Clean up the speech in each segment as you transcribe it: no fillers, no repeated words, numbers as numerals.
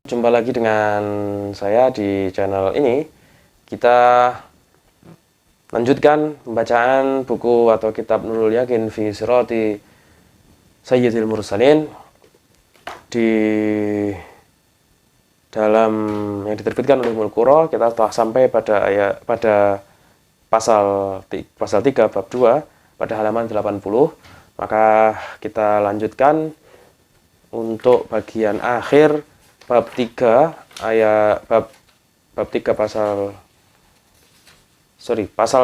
Jumpa lagi dengan saya di channel ini. Kita lanjutkan pembacaan buku atau kitab Nurul Yakin fi Sirati Sayyidil Mursalin di dalam yang diterbitkan oleh Ummul Qura. Kita telah sampai pada pasal 3 bab 2 pada halaman 80. Maka kita lanjutkan untuk bagian akhir bab 3 pasal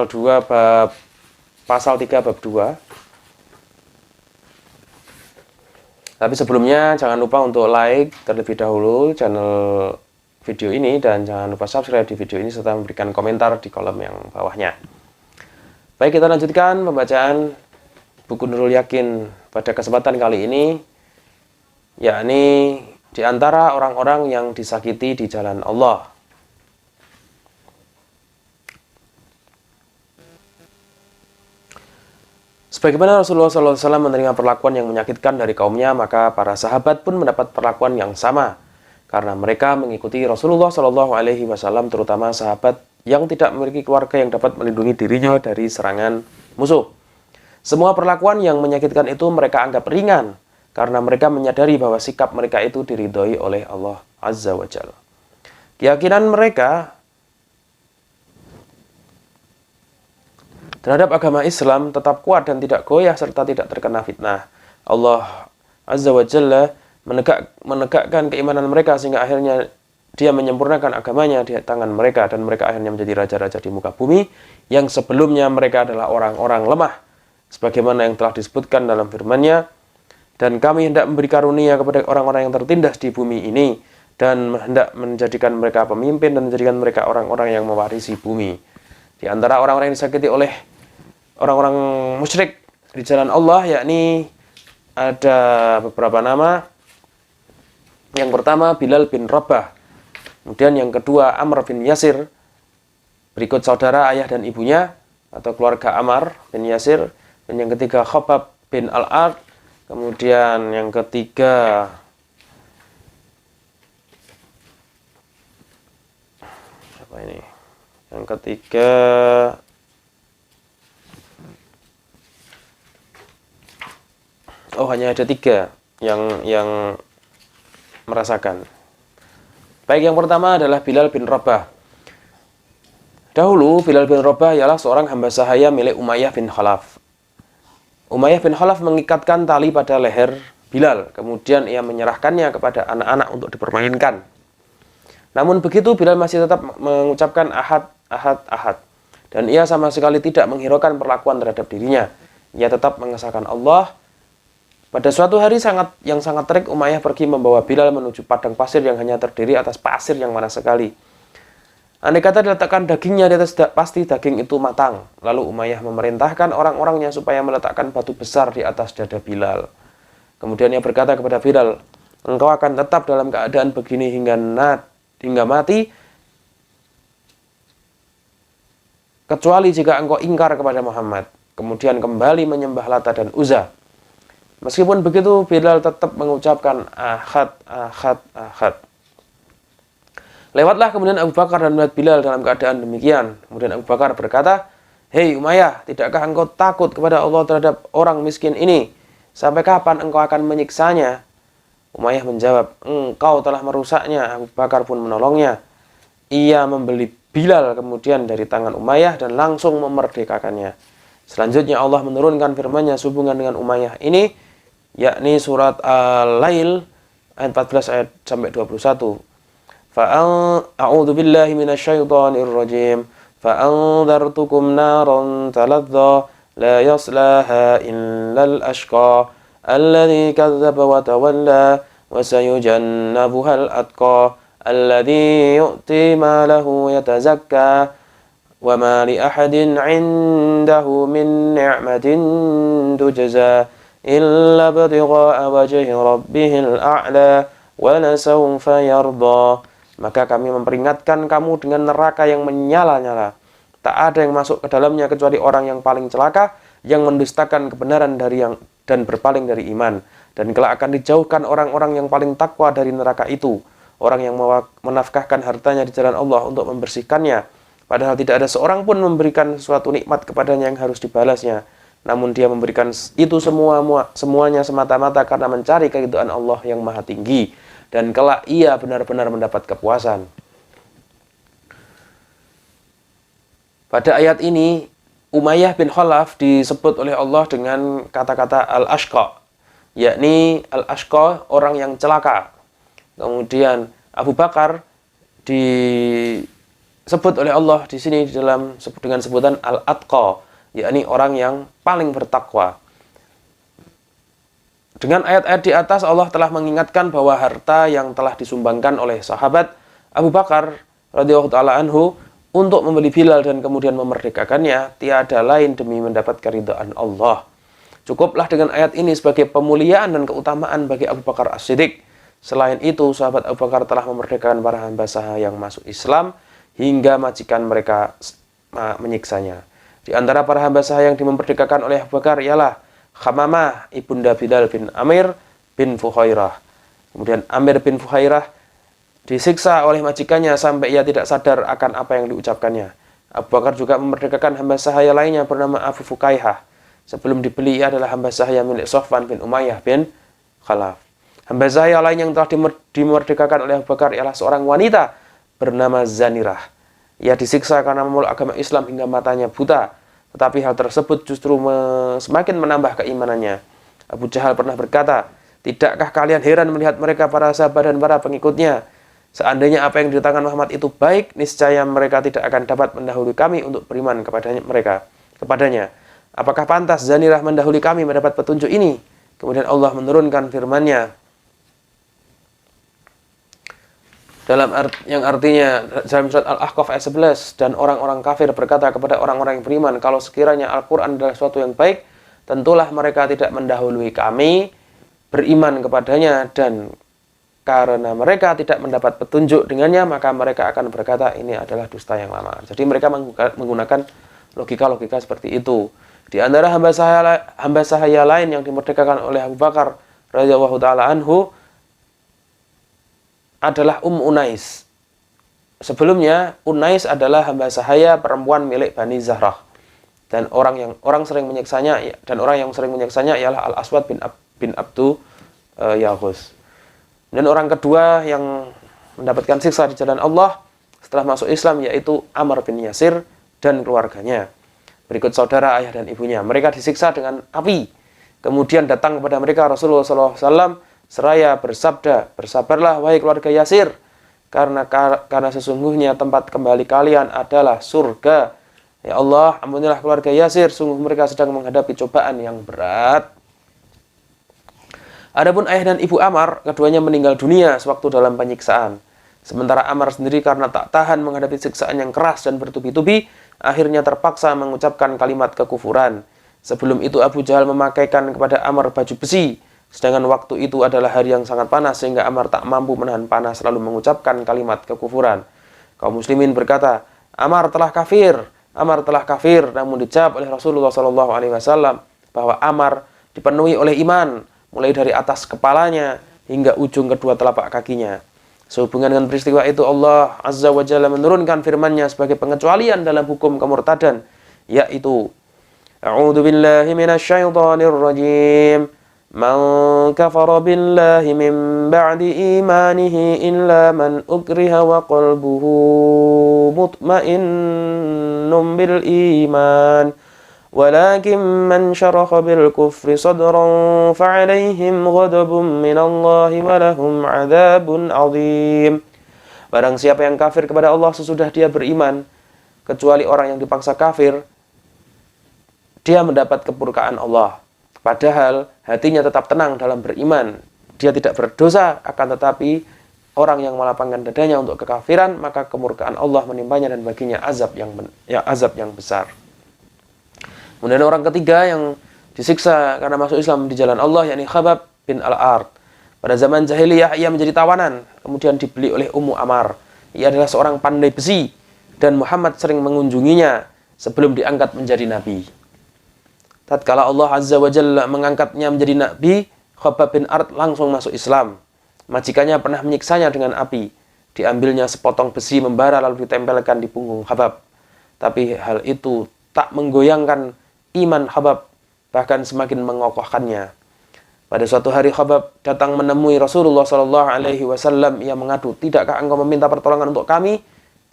2 bab pasal 3 bab 2. Tapi sebelumnya jangan lupa untuk like terlebih dahulu channel video ini dan jangan lupa subscribe di video ini serta memberikan komentar di kolom yang bawahnya. Baik, kita lanjutkan pembacaan buku Nurul Yakin pada kesempatan kali ini, yakni di antara orang-orang yang disakiti di jalan Allah. Sebagaimana Rasulullah SAW menerima perlakuan yang menyakitkan dari kaumnya, maka para sahabat pun mendapat perlakuan yang sama, karena mereka mengikuti Rasulullah SAW, terutama sahabat yang tidak memiliki keluarga yang dapat melindungi dirinya dari serangan musuh. Semua perlakuan yang menyakitkan itu mereka anggap ringan, karena mereka menyadari bahwa sikap mereka itu diridhoi oleh Allah Azza wa Jalla. Keyakinan mereka terhadap agama Islam tetap kuat dan tidak goyah serta tidak terkena fitnah. Allah Azza wa Jalla menegakkan keimanan mereka sehingga akhirnya Dia menyempurnakan agamanya di tangan mereka, dan mereka akhirnya menjadi raja-raja di muka bumi yang sebelumnya mereka adalah orang-orang lemah, sebagaimana yang telah disebutkan dalam firman-Nya. Dan kami hendak memberi karunia kepada orang-orang yang tertindas di bumi ini, dan hendak menjadikan mereka pemimpin dan menjadikan mereka orang-orang yang mewarisi bumi. Di antara orang-orang yang disakiti oleh orang-orang musyrik di jalan Allah, yakni ada beberapa nama. Yang pertama Bilal bin Rabah, kemudian yang kedua Amr bin Yasir, berikut saudara, ayah dan ibunya atau keluarga Ammar bin Yasir, dan yang ketiga Khabbab bin Al-Ard, kemudian yang ketiga siapa ini? Yang ketiga hanya ada 3 yang merasakan. Baik, yang pertama adalah Bilal bin Rabah. Dahulu Bilal bin Rabah ialah seorang hamba sahaya milik Umayyah bin Khalaf. Umayyah bin Khalaf mengikatkan tali pada leher Bilal, kemudian ia menyerahkannya kepada anak-anak untuk dipermainkan. Namun begitu Bilal masih tetap mengucapkan ahad, ahad, ahad, dan ia sama sekali tidak menghiraukan perlakuan terhadap dirinya. Ia tetap mengesahkan Allah. Pada suatu hari yang sangat terik, Umayyah pergi membawa Bilal menuju padang pasir yang hanya terdiri atas pasir yang panas sekali. Andai kata diletakkan dagingnya di atas, pasti daging itu matang. Lalu Umayyah memerintahkan orang-orangnya supaya meletakkan batu besar di atas dada Bilal. Kemudian ia berkata kepada Bilal, "Engkau akan tetap dalam keadaan begini hingga mati, kecuali jika engkau ingkar kepada Muhammad, kemudian kembali menyembah Lata dan Uzza." Meskipun begitu, Bilal tetap mengucapkan ahad, ahad, ahad. Lewatlah kemudian Abu Bakar dan melihat Bilal dalam keadaan demikian. Kemudian Abu Bakar berkata, "Hei Umayyah, tidakkah engkau takut kepada Allah terhadap orang miskin ini? Sampai kapan engkau akan menyiksanya?" Umayyah menjawab, "Engkau telah merusaknya." Abu Bakar pun menolongnya. Ia membeli Bilal kemudian dari tangan Umayyah dan langsung memerdekakannya. Selanjutnya Allah menurunkan firman-Nya sehubungan dengan Umayyah ini, yakni surat Al-Lail ayat 14 ayat sampai 21. A'udzu billahi minasyaitonir rajim. Fa'anzartukum naran taladzza la yaslaha illal ashqa alladzi kadzdzaba wa tawalla wa sayujannabuhal atqa alladzi yu'ti malahu yatazakka wa ma li ahadin 'indahu min ni'matin tujza illa ibtigha'a wajhi rabbihil a'la wa lasawfa yarda. Maka kami memperingatkan kamu dengan neraka yang menyala-nyala. Tak ada yang masuk ke dalamnya kecuali orang yang paling celaka, yang mendustakan kebenaran dan berpaling dari iman. Dan kelak akan dijauhkan orang-orang yang paling takwa dari neraka itu. orang yang menafkahkan hartanya di jalan Allah untuk membersihkannya, padahal tidak ada seorang pun memberikan suatu nikmat kepadanya yang harus dibalasnya. Namun dia memberikan itu semuanya semata-mata karena mencari keridhaan Allah yang maha tinggi. Dan kelak ia benar-benar mendapat kepuasan. Pada ayat ini, Umayyah bin Khalaf disebut oleh Allah dengan kata-kata al-ashqa, yakni al-ashqa, orang yang celaka. Kemudian Abu Bakar disebut oleh Allah di sini dengan sebutan al-atqa, yakni orang yang paling bertakwa. Dengan ayat-ayat di atas Allah telah mengingatkan bahwa harta yang telah disumbangkan oleh sahabat Abu Bakar radhiyallahu taala anhu untuk membeli Bilal dan kemudian memerdekakannya tiada lain demi mendapat keridhaan Allah. Cukuplah dengan ayat ini sebagai pemuliaan dan keutamaan bagi Abu Bakar As-Siddiq. Selain itu, sahabat Abu Bakar telah memerdekakan para hamba sahaya yang masuk Islam hingga majikan mereka menyiksanya. Di antara para hamba sahaya yang dimerdekakan oleh Abu Bakar ialah Khamamah ibunda Bilal bin Amir bin Fuhairah. Kemudian Amir bin Fuhairah disiksa oleh majikannya sampai ia tidak sadar akan apa yang diucapkannya. Abu Bakar juga memerdekakan hamba sahaya lainnya bernama Abu Fukaihah. Sebelum dibeli, ia adalah hamba sahaya milik Sofwan bin Umayyah bin Khalaf. Hamba sahaya lain yang telah dimerdekakan oleh Abu Bakar ialah seorang wanita bernama Zanirah. Ia disiksa karena memeluk agama Islam hingga matanya buta. Tetapi hal tersebut justru semakin menambah keimanannya. Abu Jahal pernah berkata, "Tidakkah kalian heran melihat mereka para sahabat dan para pengikutnya? Seandainya apa yang di tangan Muhammad itu baik, niscaya mereka tidak akan dapat mendahului kami untuk beriman kepadanya. Apakah pantas Zanirah mendahului kami mendapat petunjuk ini?" Kemudian Allah menurunkan firman-Nya yang artinya dalam surat Al-Ahqaf ayat 11, dan orang-orang kafir berkata kepada orang-orang yang beriman, kalau sekiranya Al-Quran adalah sesuatu yang baik, tentulah mereka tidak mendahului kami beriman kepadanya, dan karena mereka tidak mendapat petunjuk dengannya, maka mereka akan berkata ini adalah dusta yang lama. Jadi mereka menggunakan logika-logika seperti itu. Di antara hamba sahaya lain yang dimerdekakan oleh Abu Bakar radhiyallahu taala anhu adalah Unais. Sebelumnya, Unais adalah hamba sahaya perempuan milik Bani Zahrah. Dan orang yang sering menyiksanya ialah Al-Aswad bin Abdu Yaghus. Dan orang kedua yang mendapatkan siksa di jalan Allah setelah masuk Islam yaitu Ammar bin Yasir dan keluarganya. Berikut saudara, ayah dan ibunya. Mereka disiksa dengan api. Kemudian datang kepada mereka Rasulullah SAW seraya bersabda, "Bersabarlah wahai keluarga Yasir, karena sesungguhnya tempat kembali kalian adalah surga. Ya Allah, ampunilah keluarga Yasir, sungguh mereka sedang menghadapi cobaan yang berat." Adapun ayah dan ibu Ammar, keduanya meninggal dunia sewaktu dalam penyiksaan. Sementara Ammar sendiri karena tak tahan menghadapi siksaan yang keras dan bertubi-tubi, akhirnya terpaksa mengucapkan kalimat kekufuran. Sebelum itu Abu Jahal memakaikan kepada Ammar baju besi. Sedangkan waktu itu adalah hari yang sangat panas sehingga Ammar tak mampu menahan panas lalu mengucapkan kalimat kekufuran. Kaum muslimin berkata, Ammar telah kafir, Ammar telah kafir. Namun dijawab oleh Rasulullah SAW bahwa Ammar dipenuhi oleh iman, mulai dari atas kepalanya hingga ujung kedua telapak kakinya. Sehubungan dengan peristiwa itu, Allah Azza wa Jalla menurunkan firman-Nya sebagai pengecualian dalam hukum kemurtadan, yaitu A'udzu billahi minasyaitonir rajim. Man kafara billahi min ba'di imanihi illa man ukriha wa qalbuhu mutmainnun bil iman. Walakin man syaraha bil kufri sadran fa'alaihim ghadabun minallahi wa lahum 'adzabun 'adzim. Barang siapa yang kafir kepada Allah sesudah dia beriman, kecuali orang yang dipaksa kafir, dia mendapat kemurkaan Allah. Padahal hatinya tetap tenang dalam beriman. Dia tidak berdosa, akan tetapi orang yang melapangkan dadanya untuk kekafiran, maka kemurkaan Allah menimpanya dan baginya azab yang besar. Kemudian orang ketiga yang disiksa karena masuk Islam di jalan Allah, yakni Khabbab bin Al-Ard. Pada zaman jahiliyah ia menjadi tawanan, kemudian dibeli oleh Ummu Ammar. Ia adalah seorang pandai besi dan Muhammad sering mengunjunginya sebelum diangkat menjadi nabi. Tatkala Allah Azza wa Jalla mengangkatnya menjadi nabi, Khabbab bin Ard langsung masuk Islam. Majikannya pernah menyiksanya dengan api. Diambilnya sepotong besi membara lalu ditempelkan di punggung Khabbab. Tapi hal itu tak menggoyangkan iman Khabbab, bahkan semakin mengokohkannya. Pada suatu hari Khabbab datang menemui Rasulullah SAW. Ia mengadu, "Tidakkah engkau meminta pertolongan untuk kami?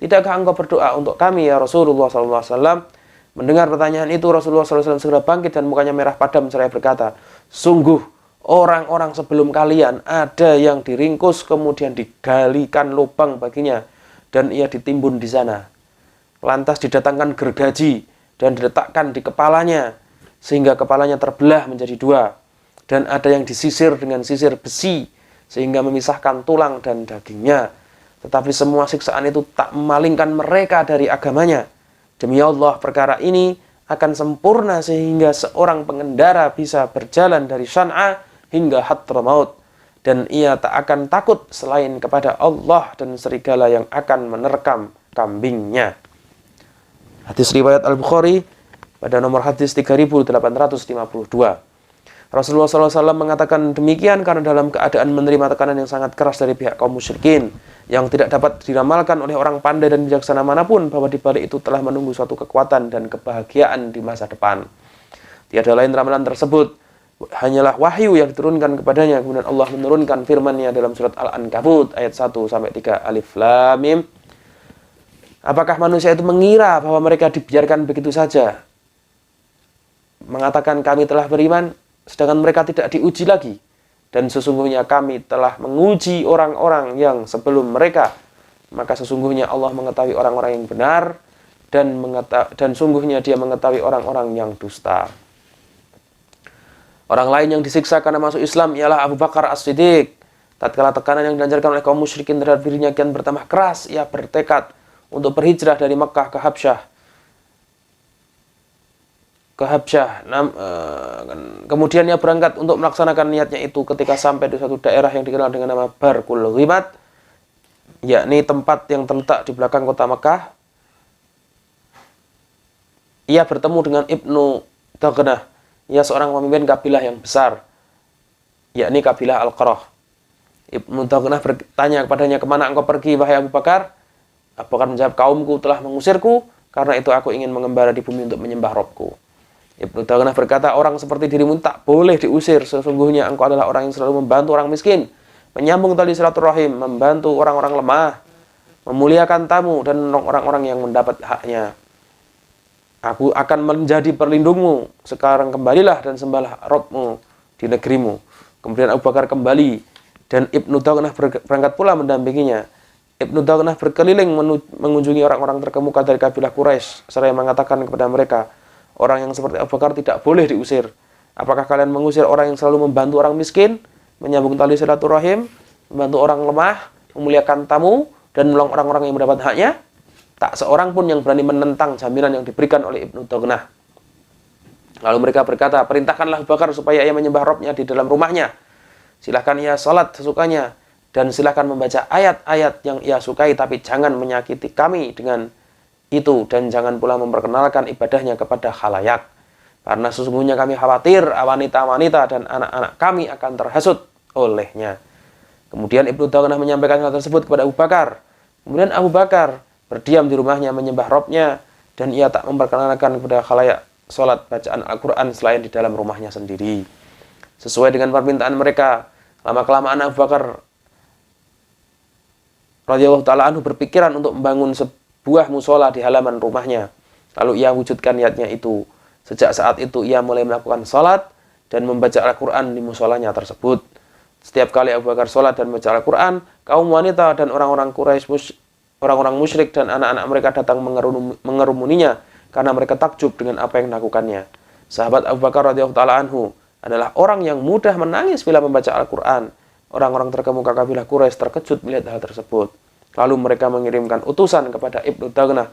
Tidakkah engkau berdoa untuk kami ya Rasulullah SAW?" Mendengar pertanyaan itu, Rasulullah SAW segera bangkit dan mukanya merah padam seraya berkata, "Sungguh orang-orang sebelum kalian ada yang diringkus kemudian digalikan lubang baginya dan ia ditimbun di sana. Lantas didatangkan gergaji dan diletakkan di kepalanya sehingga kepalanya terbelah menjadi dua. Dan ada yang disisir dengan sisir besi sehingga memisahkan tulang dan dagingnya. Tetapi semua siksaan itu tak memalingkan mereka dari agamanya. Demi Allah, perkara ini akan sempurna sehingga seorang pengendara bisa berjalan dari Shan'a hingga Hadramaut. Dan ia tak akan takut selain kepada Allah dan serigala yang akan menerkam kambingnya." Hadis riwayat Al-Bukhari pada nomor hadis 3852. Rasulullah SAW mengatakan demikian karena dalam keadaan menerima tekanan yang sangat keras dari pihak kaum musyrikin yang tidak dapat diramalkan oleh orang pandai dan bijaksana manapun bahwa di balik itu telah menunggu suatu kekuatan dan kebahagiaan di masa depan. Tiada lain ramalan tersebut, hanyalah wahyu yang diturunkan kepadanya. Kemudian Allah menurunkan firman-Nya dalam surat Al-Ankabut ayat 1-3 Alif Lam Mim. Apakah manusia itu mengira bahwa mereka dibiarkan begitu saja? Mengatakan kami telah beriman, sedangkan mereka tidak diuji lagi. Dan sesungguhnya kami telah menguji orang-orang yang sebelum mereka. Maka sesungguhnya Allah mengetahui orang-orang yang benar dan sungguhnya Dia mengetahui orang-orang yang dusta. Orang lain yang disiksa karena masuk Islam ialah Abu Bakar As-Siddiq. Tatkala tekanan yang dilancarkan oleh kaum musyrikin terhadap dirinya kian bertambah keras, ia bertekad untuk berhijrah dari Makkah ke Habsyah. Kemudian ia berangkat untuk melaksanakan niatnya itu. Ketika sampai di suatu daerah yang dikenal dengan nama Barkul Ghimat, yakni tempat yang terletak di belakang kota Mekah, ia bertemu dengan Ibnu Daghnah. Ia seorang pemimpin kabilah yang besar, yakni kabilah Al-Qarah. Ibnu Daghnah bertanya kepadanya, "Kemana engkau pergi, wahai Abu Bakar?" Abu Bakar menjawab, "Kaumku telah mengusirku, karena itu aku ingin mengembara di bumi untuk menyembah Robku." Ibnu Daghnah berkata, "Orang seperti dirimu tak boleh diusir. Sesungguhnya engkau adalah orang yang selalu membantu orang miskin, menyambung tali silaturahim, membantu orang-orang lemah, memuliakan tamu, dan orang-orang yang mendapat haknya. Aku akan menjadi perlindungmu. Sekarang kembalilah dan sembahlah Rabbmu di negerimu." Kemudian Abu Bakar kembali dan Ibnu Daghnah berangkat pula mendampinginya. Ibnu Daghnah berkeliling mengunjungi orang-orang terkemuka dari kabilah Quraisy seraya mengatakan kepada mereka, "Orang yang seperti Abu Bakar tidak boleh diusir. Apakah kalian mengusir orang yang selalu membantu orang miskin, menyambung tali silaturahim, membantu orang lemah, memuliakan tamu, dan menolong orang-orang yang mendapat haknya? Tak seorang pun yang berani menentang jaminan yang diberikan oleh Ibnu Daghnah." Lalu mereka berkata, "Perintahkanlah Abu Bakar supaya ia menyembah Rabb-nya di dalam rumahnya. Silahkan ia salat sesukanya, dan silahkan membaca ayat-ayat yang ia sukai, tapi jangan menyakiti kami dengan itu, dan jangan pula memperkenalkan ibadahnya kepada khalayak. Karena sesungguhnya kami khawatir wanita-wanita dan anak-anak kami akan terhasut olehnya." Kemudian Ibnu Daghnah menyampaikan hal tersebut kepada Abu Bakar. Kemudian Abu Bakar berdiam di rumahnya menyembah Rabb-nya, dan ia tak memperkenalkan kepada khalayak sholat bacaan Al-Quran selain di dalam rumahnya sendiri. Sesuai dengan permintaan mereka, lama-kelamaan Abu Bakar radhiyallahu ta'ala anhu berpikiran untuk membangun sebuah musola di halaman rumahnya. Lalu ia wujudkan niatnya itu. Sejak saat itu ia mulai melakukan sholat dan membaca Al-Quran di musolanya tersebut. Setiap kali Abu Bakar sholat dan membaca Al-Quran, kaum wanita dan orang-orang Quraisy, orang-orang musyrik dan anak-anak mereka datang mengerumuninya karena mereka takjub dengan apa yang dilakukannya. Sahabat Abu Bakar radhiyallahu ta'ala anhu adalah orang yang mudah menangis bila membaca Al-Quran. Orang-orang terkemuka kabilah Quraisy terkejut melihat hal tersebut. Lalu mereka mengirimkan utusan kepada Ibnu Daghnah.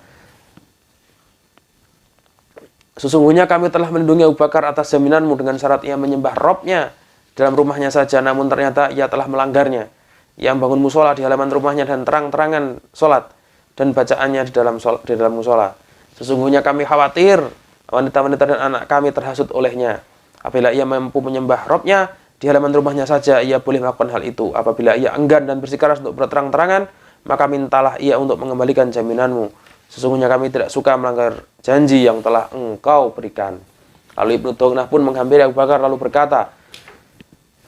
"Sesungguhnya kami telah melindungi Abu Bakar atas jaminanmu dengan syarat ia menyembah Rabb-nya dalam rumahnya saja, namun ternyata ia telah melanggarnya. Ia membangun musola di halaman rumahnya dan terang-terangan sholat dan bacaannya di dalam musola. Sesungguhnya kami khawatir wanita-wanita dan anak kami terhasut olehnya. Apabila ia mampu menyembah Rabb-nya di halaman rumahnya saja ia boleh melakukan hal itu. Apabila ia enggan dan bersikeras untuk berterang-terangan, maka mintalah ia untuk mengembalikan jaminanmu. Sesungguhnya kami tidak suka melanggar janji yang telah engkau berikan. Lalu Ibnu Dugnah pun menghampiri Abu Bakar lalu berkata,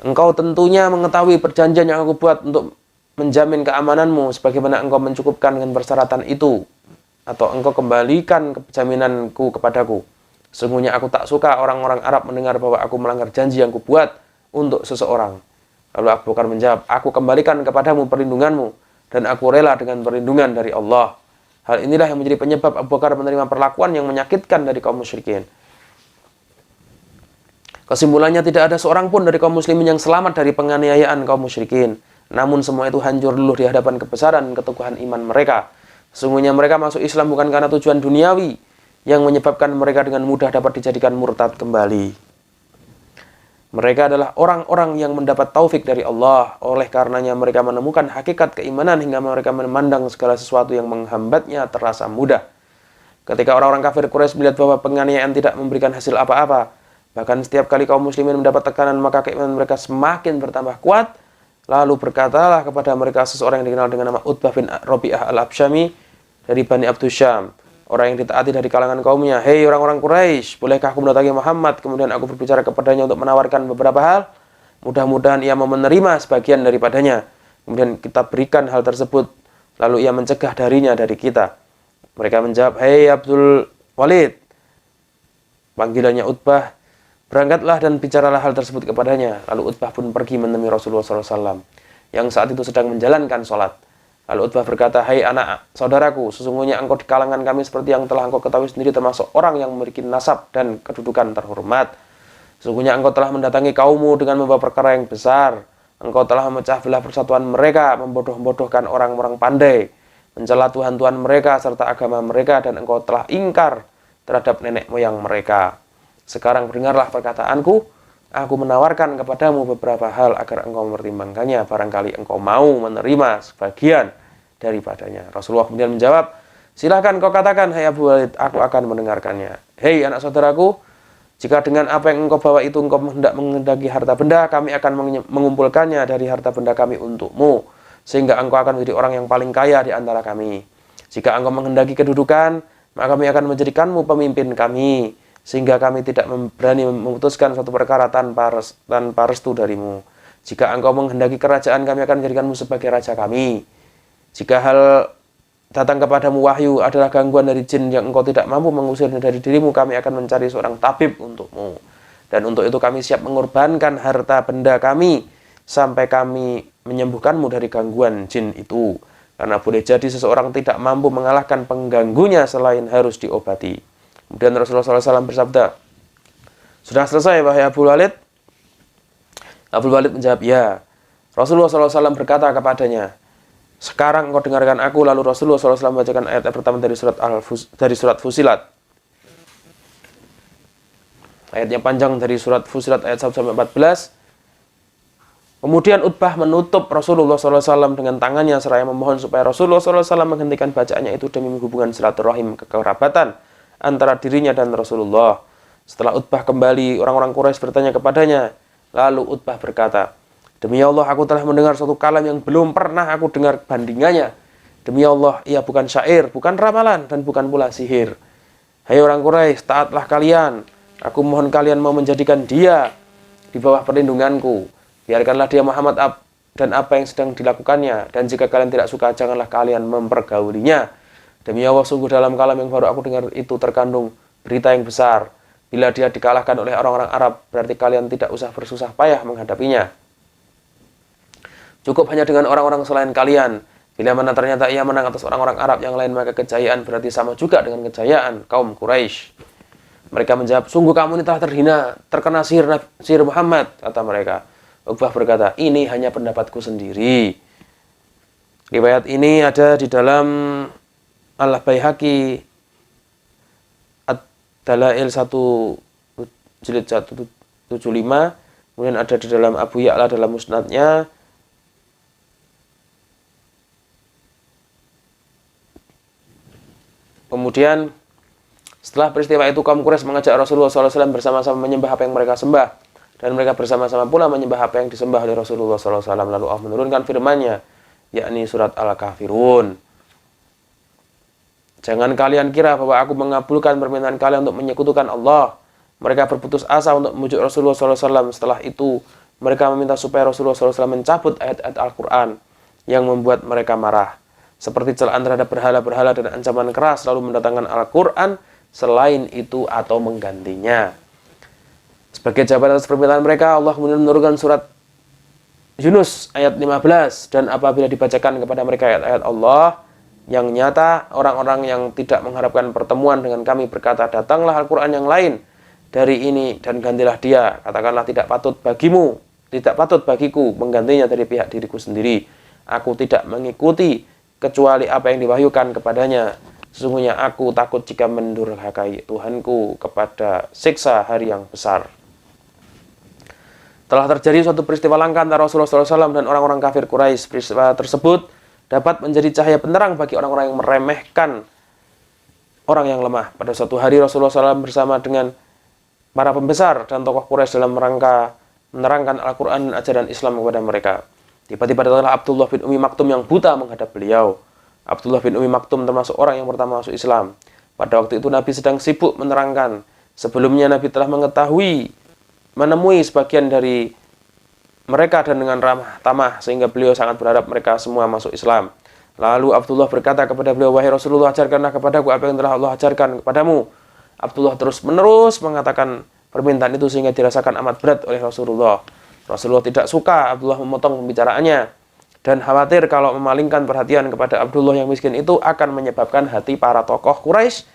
engkau tentunya mengetahui perjanjian yang aku buat untuk menjamin keamananmu, sebagaimana engkau mencukupkan dengan persyaratan itu, atau engkau kembalikan jaminanku kepadaku. Sesungguhnya aku tak suka orang-orang Arab mendengar bahwa aku melanggar janji yang kubuat untuk seseorang. Lalu Abu Bakar menjawab, aku kembalikan kepadamu perlindunganmu, dan aku rela dengan perlindungan dari Allah. Hal inilah yang menjadi penyebab Abu Bakar menerima perlakuan yang menyakitkan dari kaum musyrikin. Kesimpulannya, tidak ada seorang pun dari kaum muslimin yang selamat dari penganiayaan kaum musyrikin. Namun semua itu hancur luluh di hadapan kebesaran dan keteguhan iman mereka. Sesungguhnya mereka masuk Islam bukan karena tujuan duniawi yang menyebabkan mereka dengan mudah dapat dijadikan murtad kembali. Mereka adalah orang-orang yang mendapat taufik dari Allah. Oleh karenanya mereka menemukan hakikat keimanan hingga mereka memandang segala sesuatu yang menghambatnya terasa mudah. Ketika orang-orang kafir Quraisy melihat bahwa penganiayaan tidak memberikan hasil apa-apa, bahkan setiap kali kaum muslimin mendapat tekanan, maka keimanan mereka semakin bertambah kuat. Lalu berkatalah kepada mereka seseorang yang dikenal dengan nama Utbah bin Rabi'ah al-Absyami dari Bani Abdus Syam, orang yang ditaati dari kalangan kaumnya. Hei orang-orang Quraisy, bolehkah aku mendatangi Muhammad? Kemudian aku berbicara kepadanya untuk menawarkan beberapa hal. Mudah-mudahan ia mau menerima sebagian daripadanya. Kemudian kita berikan hal tersebut. Lalu ia mencegah darinya dari kita. Mereka menjawab, hei Abdul Walid. Panggilannya Utbah, berangkatlah dan bicaralah hal tersebut kepadanya. Lalu Utbah pun pergi menemui Rasulullah SAW, yang saat itu sedang menjalankan sholat. Lalu Utbah berkata, hai anak saudaraku, sesungguhnya engkau di kalangan kami seperti yang telah engkau ketahui sendiri, termasuk orang yang memiliki nasab dan kedudukan terhormat. Sesungguhnya engkau telah mendatangi kaummu dengan membawa perkara yang besar. Engkau telah memecah belah persatuan mereka, membodoh-bodohkan orang-orang pandai, mencela Tuhan-Tuhan mereka serta agama mereka, dan engkau telah ingkar terhadap nenek moyang mereka. Sekarang dengarlah perkataanku, aku menawarkan kepadamu beberapa hal agar engkau mempertimbangkannya, barangkali engkau mau menerima sebagian daripadanya. Rasulullah kemudian menjawab, silahkan kau katakan, hai Abu Walid, aku akan mendengarkannya. Hei anak saudaraku, jika dengan apa yang engkau bawa itu engkau hendak menghendaki harta benda, kami akan mengumpulkannya dari harta benda kami untukmu, sehingga engkau akan menjadi orang yang paling kaya di antara kami. Jika engkau menghendaki kedudukan, maka kami akan menjadikanmu pemimpin kami, sehingga kami tidak berani memutuskan suatu perkara tanpa restu darimu. Jika engkau menghendaki kerajaan, kami akan menjadikanmu sebagai raja kami. Jika hal datang kepadamu wahyu adalah gangguan dari jin yang engkau tidak mampu mengusirnya dari dirimu, kami akan mencari seorang tabib untukmu. Dan untuk itu kami siap mengorbankan harta benda kami sampai kami menyembuhkanmu dari gangguan jin itu. Karena boleh jadi seseorang tidak mampu mengalahkan pengganggunya selain harus diobati. Kemudian Rasulullah SAW bersabda, sudah selesai wahai Abu Walid? Abu Walid menjawab, ya. Rasulullah SAW berkata kepadanya, sekarang engkau dengarkan aku. Lalu Rasulullah SAW membacakan ayat pertama dari surat Fusilat. Ayatnya panjang, dari surat Fusilat ayat 1-14. Kemudian Utbah menutup Rasulullah SAW dengan tangannya seraya memohon supaya Rasulullah SAW menghentikan bacaannya itu demi hubungan silaturahim kekerabatan antara dirinya dan Rasulullah. Setelah Utbah kembali, orang-orang Quraisy bertanya kepadanya. Lalu Utbah berkata, demi Allah, aku telah mendengar suatu kalam yang belum pernah aku dengar bandingannya. Demi Allah, ia bukan syair, bukan ramalan, dan bukan pula sihir. Hai orang Quraisy, taatlah kalian. Aku mohon kalian mau menjadikan dia di bawah perlindunganku. Biarkanlah dia Muhammad dan apa yang sedang dilakukannya. Dan jika kalian tidak suka, janganlah kalian mempergaulinya. Demi Allah, sungguh dalam kalam yang baru aku dengar itu terkandung berita yang besar. Bila dia dikalahkan oleh orang-orang Arab, berarti kalian tidak usah bersusah payah menghadapinya. Cukup hanya dengan orang-orang selain kalian. Bila mana ternyata ia menang atas orang-orang Arab yang lain, maka kejayaan berarti sama juga dengan kejayaan kaum Quraisy. Mereka menjawab, sungguh kamu ini telah terhina, terkena sihir Muhammad, kata mereka. Utbah berkata, ini hanya pendapatku sendiri. Riwayat ini ada di dalam Al-Baihaqi Ad-Dalail 1 jilid 175, kemudian ada di dalam Abu Ya'la dalam musnadnya. Kemudian setelah peristiwa itu kaum Quraisy mengajak Rasulullah SAW bersama-sama menyembah apa yang mereka sembah, dan mereka bersama-sama pula menyembah apa yang disembah oleh Rasulullah SAW. Lalu Allah menurunkan firman-Nya, yakni surat Al-Kafirun. Jangan kalian kira bahwa aku mengabulkan permintaan kalian untuk menyekutukan Allah. Mereka berputus asa untuk memujuk Rasulullah SAW. Setelah itu, mereka meminta supaya Rasulullah SAW mencabut ayat-ayat Al-Quran yang membuat mereka marah. Seperti celaan terhadap berhala-berhala dan ancaman keras, lalu mendatangkan Al-Quran selain itu atau menggantinya. Sebagai jawaban atas permintaan mereka, Allah kemudian menurunkan surat Yunus ayat 15. Dan apabila dibacakan kepada mereka ayat-ayat Allah yang nyata, orang-orang yang tidak mengharapkan pertemuan dengan kami berkata, datanglah Al-Quran yang lain dari ini dan gantilah dia. Katakanlah, tidak patut bagiku menggantinya dari pihak diriku sendiri. Aku tidak mengikuti kecuali apa yang diwahyukan kepadanya. Sesungguhnya aku takut jika mendurhakai Tuhanku kepada siksa hari yang besar. Telah terjadi suatu peristiwa langka antara Rasulullah SAW dan orang-orang kafir Quraisy. Peristiwa tersebut dapat menjadi cahaya penerang bagi orang-orang yang meremehkan orang yang lemah. Pada suatu hari Rasulullah SAW bersama dengan para pembesar dan tokoh Quraisy dalam rangka menerangkan Al-Quran dan ajaran Islam kepada mereka. Tiba-tiba datanglah Abdullah bin Umi Maktum yang buta menghadap beliau. Abdullah bin Umi Maktum termasuk orang yang pertama masuk Islam. Pada waktu itu Nabi sedang sibuk menerangkan. Sebelumnya Nabi telah menemui sebagian dari mereka dan dengan ramah tamah, sehingga beliau sangat berharap mereka semua masuk Islam. Lalu Abdullah berkata kepada beliau, wahai Rasulullah, ajarkanlah kepadaku apa yang telah Allah ajarkan kepadamu. Abdullah terus-menerus mengatakan permintaan itu sehingga dirasakan amat berat oleh Rasulullah. Rasulullah tidak suka Abdullah memotong pembicaraannya dan khawatir kalau memalingkan perhatian kepada Abdullah yang miskin itu akan menyebabkan hati para tokoh Quraisy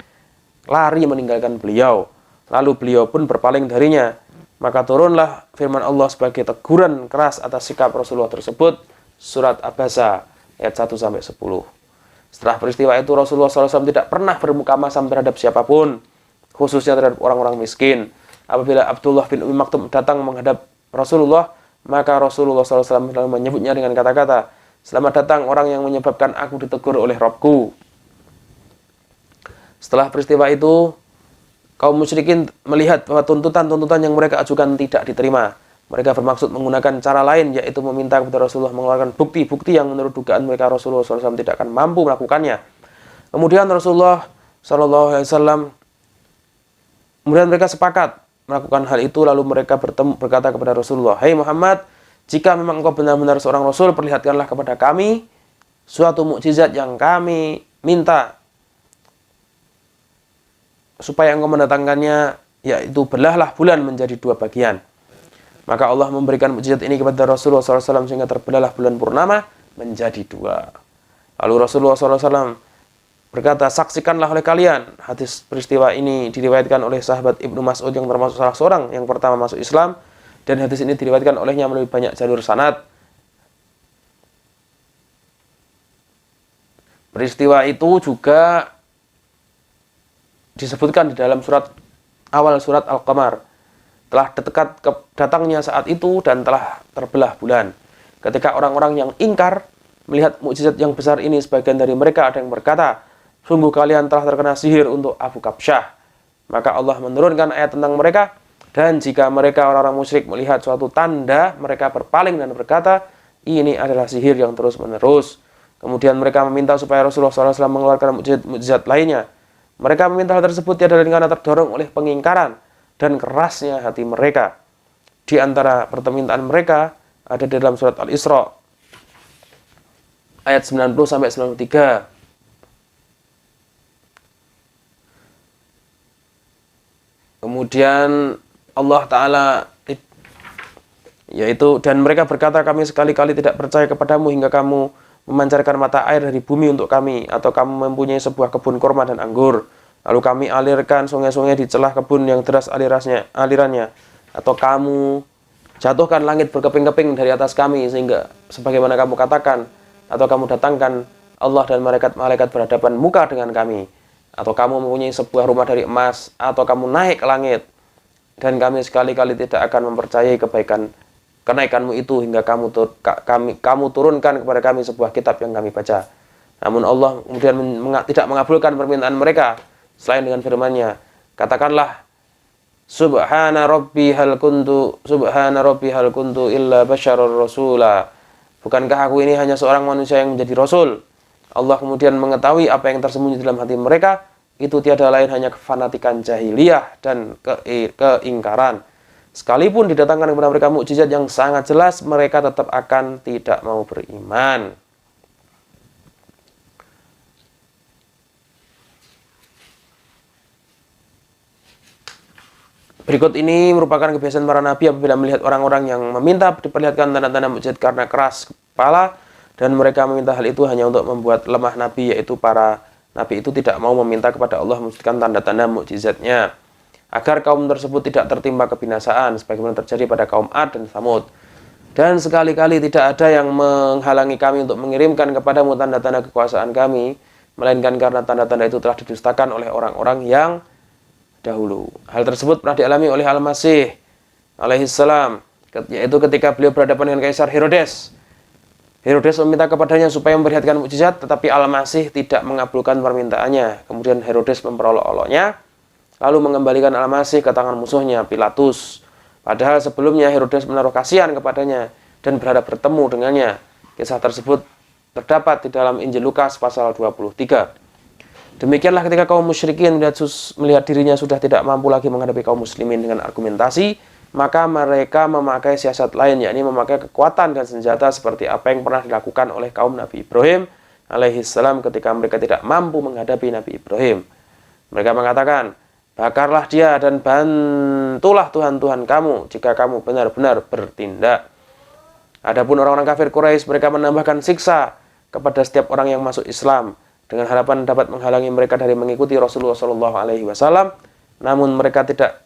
lari meninggalkan beliau. Lalu beliau pun berpaling darinya. Maka turunlah firman Allah sebagai teguran keras atas sikap Rasulullah tersebut, surat Abasa ayat 1-10. Setelah peristiwa itu Rasulullah SAW tidak pernah bermuka masam terhadap siapapun, khususnya terhadap orang-orang miskin. Apabila Abdullah bin Umi Maktum datang menghadap Rasulullah, maka Rasulullah SAW menyebutnya dengan kata-kata, selamat datang orang yang menyebabkan aku ditegur oleh Rabbku. Setelah peristiwa itu, kaum musyrikin melihat bahwa tuntutan-tuntutan yang mereka ajukan tidak diterima. Mereka bermaksud menggunakan cara lain, yaitu meminta kepada Rasulullah mengeluarkan bukti-bukti yang menurut dugaan mereka Rasulullah SAW tidak akan mampu melakukannya. Kemudian Rasulullah SAW, kemudian mereka sepakat melakukan hal itu, lalu mereka berkata kepada Rasulullah, "Hai Muhammad, jika memang engkau benar-benar seorang Rasul, perlihatkanlah kepada kami suatu mukjizat yang kami minta supaya engkau mendatangkannya, yaitu belahlah bulan menjadi 2 bagian." Maka Allah memberikan mukjizat ini kepada Rasulullah SAW sehingga terbelahlah bulan purnama menjadi 2. Lalu Rasulullah SAW berkata, saksikanlah oleh kalian. Hadis peristiwa ini diriwayatkan oleh sahabat Ibnu Mas'ud yang termasuk salah seorang yang pertama masuk Islam, dan hadis ini diriwayatkan olehnya melalui banyak jalur sanad. Peristiwa itu juga disebutkan di dalam awal surat Al-Qamar. Telah dekat datangnya saat itu dan telah terbelah bulan. Ketika orang-orang yang ingkar melihat mukjizat yang besar ini, sebagian dari mereka ada yang berkata, sungguh kalian telah terkena sihir untuk Abu Kabsyah. Maka Allah menurunkan ayat tentang mereka, dan jika mereka orang-orang musyrik melihat suatu tanda, mereka berpaling dan berkata, ini adalah sihir yang terus-menerus. Kemudian mereka meminta supaya Rasulullah SAW mengeluarkan mukjizat lainnya. Mereka meminta hal tersebut tiada lain karena terdorong oleh pengingkaran dan kerasnya hati mereka. Di antara permintaan mereka ada di dalam surat Al-Isra ayat 90-93. Kemudian Allah Ta'ala yaitu, dan mereka berkata, kami sekali-kali tidak percaya kepadamu hingga kamu memancarkan mata air dari bumi untuk kami, atau kamu mempunyai sebuah kebun kurma dan anggur, lalu kami alirkan sungai-sungai di celah kebun yang deras alirannya, atau kamu jatuhkan langit berkeping-keping dari atas kami sehingga sebagaimana kamu katakan, atau kamu datangkan Allah dan malaikat-malaikat berhadapan muka dengan kami, atau kamu mempunyai sebuah rumah dari emas, atau kamu naik ke langit, dan kami sekali-kali tidak akan mempercayai kenaikanmu itu hingga kamu turunkan kepada kami sebuah kitab yang kami baca. Namun Allah kemudian tidak mengabulkan permintaan mereka selain dengan firman-Nya, katakanlah, subhana rabbi hal kuntu illa basyarur rasula. Bukankah aku ini hanya seorang manusia yang menjadi rasul? Allah kemudian mengetahui apa yang tersembunyi dalam hati mereka. Itu tiada lain hanya kefanatikan jahiliyah dan keingkaran. Sekalipun didatangkan kepada mereka mukjizat yang sangat jelas, mereka tetap akan tidak mau beriman. Berikut ini merupakan kebiasaan para nabi apabila melihat orang-orang yang meminta diperlihatkan tanda-tanda mukjizat karena keras kepala, dan mereka meminta hal itu hanya untuk membuat lemah nabi, yaitu para nabi itu tidak mau meminta kepada Allah mewujudkan tanda-tanda mukjizatnya, agar kaum tersebut tidak tertimpa kebinasaan sebagaimana terjadi pada kaum Ad dan Tsamud. Dan sekali-kali tidak ada yang menghalangi kami untuk mengirimkan kepadamu tanda-tanda kekuasaan kami, melainkan karena tanda-tanda itu telah didustakan oleh orang-orang yang dahulu. Hal tersebut pernah dialami oleh Al-Masih alaihissalam, yaitu ketika beliau berhadapan dengan Kaisar Herodes. Herodes meminta kepadanya supaya memperlihatkan mukjizat, tetapi Al-Masih tidak mengabulkan permintaannya. Kemudian Herodes memperolok-oloknya, lalu mengembalikan Al-Masih ke tangan musuhnya, Pilatus. Padahal sebelumnya Herodes menaruh kasihan kepadanya dan berharap bertemu dengannya. Kisah tersebut terdapat di dalam Injil Lukas pasal 23. Demikianlah ketika kaum musyrikin melihat dirinya sudah tidak mampu lagi menghadapi kaum muslimin dengan argumentasi, maka mereka memakai siasat lain, yakni memakai kekuatan dan senjata seperti apa yang pernah dilakukan oleh kaum Nabi Ibrahim alaihissalam ketika mereka tidak mampu menghadapi Nabi Ibrahim. Mereka mengatakan, bakarlah dia dan bantulah Tuhan-Tuhan kamu jika kamu benar-benar bertindak. Adapun orang-orang kafir Quraisy, mereka menambahkan siksa kepada setiap orang yang masuk Islam dengan harapan dapat menghalangi mereka dari mengikuti Rasulullah SAW. Namun mereka tidak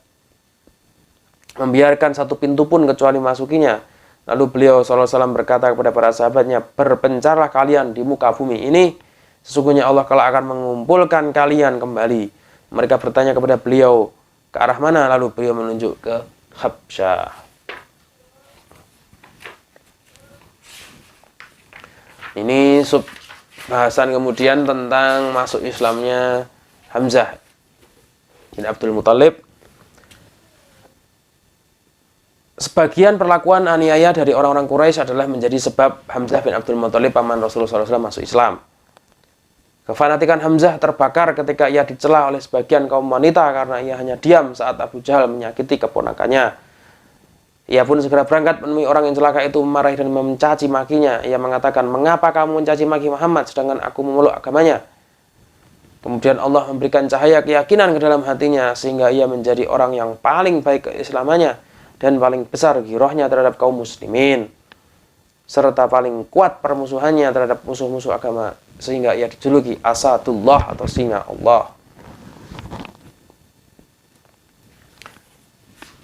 membiarkan satu pintu pun kecuali masukinya. Lalu beliau SAW berkata kepada para sahabatnya, berpencarlah kalian di muka bumi ini, sesungguhnya Allah kelak akan mengumpulkan kalian kembali. Mereka bertanya kepada beliau, ke arah mana? Lalu beliau menunjuk ke Habsyah. Ini bahasan kemudian tentang masuk Islamnya Hamzah bin Abdul Muthalib. Sebagian perlakuan aniaya dari orang-orang Quraisy adalah menjadi sebab Hamzah bin Abdul Muthalib paman Rasulullah SAW masuk Islam. Kefanatikan Hamzah terbakar ketika ia dicela oleh sebagian kaum wanita karena ia hanya diam saat Abu Jahal menyakiti keponakannya. Ia pun segera berangkat menemui orang yang celaka itu, memarahi dan mencaci makinya. Ia mengatakan, mengapa kamu mencaci maki Muhammad sedangkan aku memeluk agamanya? Kemudian Allah memberikan cahaya keyakinan ke dalam hatinya sehingga ia menjadi orang yang paling baik keislamannya dan paling besar girohnya terhadap kaum muslimin, serta paling kuat permusuhannya terhadap musuh-musuh agama, sehingga ia dijuluki Asadullah atau singa Allah.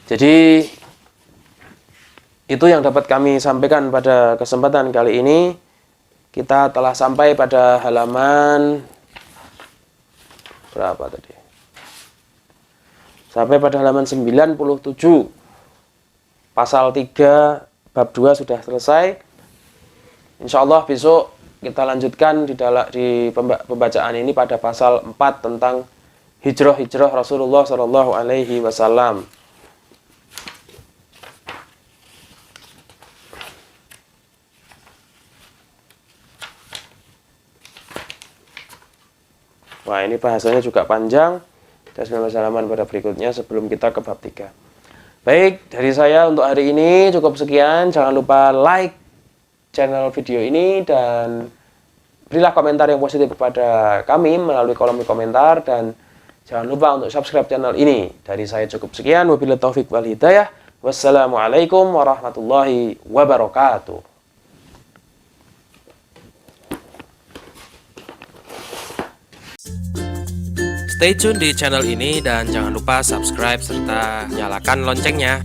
Jadi itu yang dapat kami sampaikan pada kesempatan kali ini. Kita telah sampai pada halaman berapa tadi? Sampai pada halaman 97. Pasal 3 bab 2 sudah selesai. Insya Allah besok kita lanjutkan di pembacaan ini pada pasal 4 tentang hijrah Rasulullah SAW. Wah, ini bahasanya juga panjang. Kita 19 halaman pada berikutnya sebelum kita ke bab 3. Baik, dari saya untuk hari ini cukup sekian. Jangan lupa like channel video ini dan berilah komentar yang positif kepada kami melalui kolom komentar, dan jangan lupa untuk subscribe channel ini. Dari saya cukup sekian. Wabillahi taufik wal hidayah. Wassalamualaikum warahmatullahi wabarakatuh. Stay tune di channel ini dan jangan lupa subscribe serta nyalakan loncengnya.